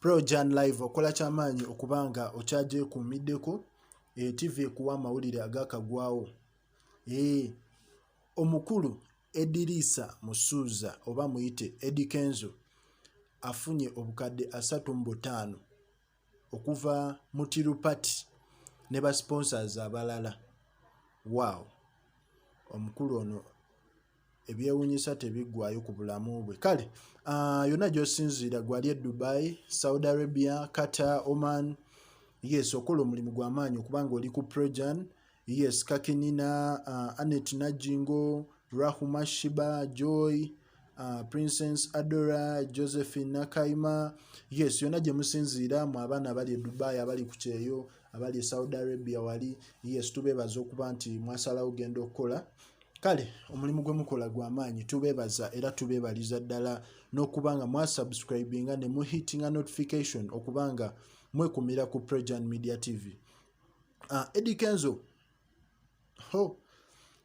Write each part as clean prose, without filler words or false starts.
Projan live okola kyamaanyi okubanga okyaje kumiddeko TV ekuwa amawulire agakagwawo. Omukulu Edirisa Musuuza oba muyite Eddy Kenzo afunye obukadde 35 okuva mu Tirupati ne ba sponsors abalala. Wow, omukulu ono ebyewuunyisa tebiggwayo ku bulamu bwe. Kale yonna gy'osinziira gwali e Dubai, Saudi Arabia, Qatar, Oman, yes okola omulimu gw'amaanyi okubanga oli ku Projan. Yes, Kakinina, Anet Najingo, Rahuma Shiba, Joy, Princess Adora, Josephine Nakaima. Yes, yonna gye musinziira mu abaana abali e Dubai, abali ku kyeyo, abali e Saudi Arabia wali. Yes, tubeebaza okuba nti mwasalawo genda okukola. Kale omulimu gwe mukola gw'amaanyi, tubeebaza era tubeebaliza ddala n'okubanga mwasubscribinga ne muhitinga notification okubanga mwekumira ku Projan Media TV. Eddy Kenzo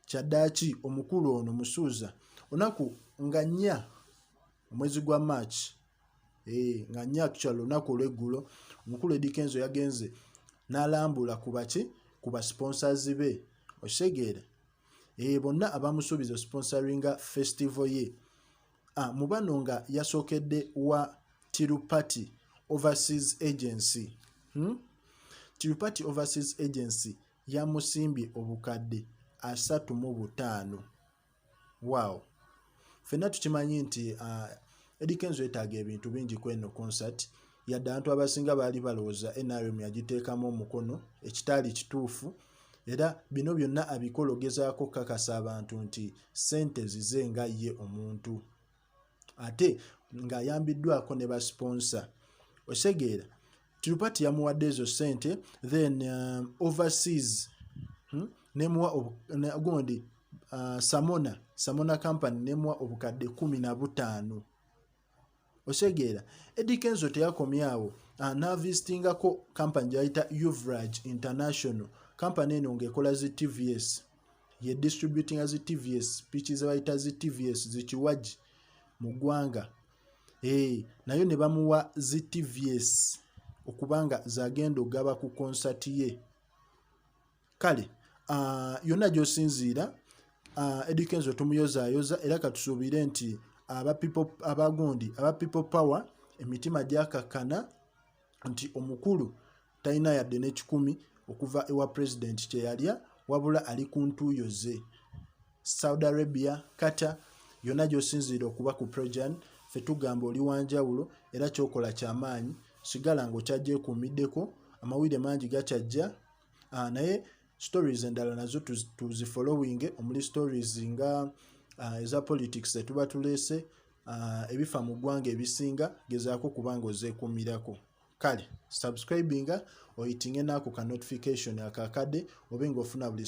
kyaddaaki omukulu ono Musuuza onaku nga 4 omwezi gwa March, nga 4 actually olunaku olw'eggulo omukulu Eddy Kenzo yagenze n'alambula ku ba sponsors be. Osegeera bonna abamusuubiza sponsoringa festival ye. Mu bano nga yasookedde wa Tirupati Overseas Agency. Tirupati Overseas Agency yamusimbye obukadde 35. Wow, ffenna tukimanyi nti Eddy Kenzo yeetaaga ebintu bingi ku eno concert. Yadde abantu abasinga baali balowooza NRM yagiteekamu omukono, ekitaali kituufu. Era bino byonna abikola ogezaako kakasa abantu nti ssente zize nga ye omuntu, ate ng'ayambiddwako ne ba sponsor. Osegeera Tirupati yamuwadde ezo ssente, then overseas nemuwa gundi Samona company nemuwa obukadde 15. Osegeera Eddy Kenzo teyakomye awo, n'avisitingako company gy'ayita Uvrage International. Company eno ng'ekola zi TVS, ye distributing zi TVS, pichi ze bayita zi TVS zikiwaji mu ggwanga. Nayo ne bamuwa zi TVS okubanga zagenda ogaba ku concert ye. Kale yonna gy'osinziira Eddy Kenzo tumuyozaayoza era katusuubire nti aba people power emitima gyakakkana nti omukulu talina yadde n'ekikumi okuva ewa president kye yalya, wabula ali ku ntuuyo ze. Saudi Arabia, Qatar, yonna gy'osinziira okuba ku Projan, ffe tugamba oli wanjawulo era kyokola kyamaanyi. Sigala ng'okyagyekuumiddeko, amawulire mangi gakyajja, naye stories endala nazo tuzifollowing, omuli stories nga eza politics tetuba tuleese, ebifa mu ggwanga ebisinga, gezaako kubanga ozeekuumirako. Kale subscribinga oyitinge n'ako ka notification akakadde obe ng'ofuna buli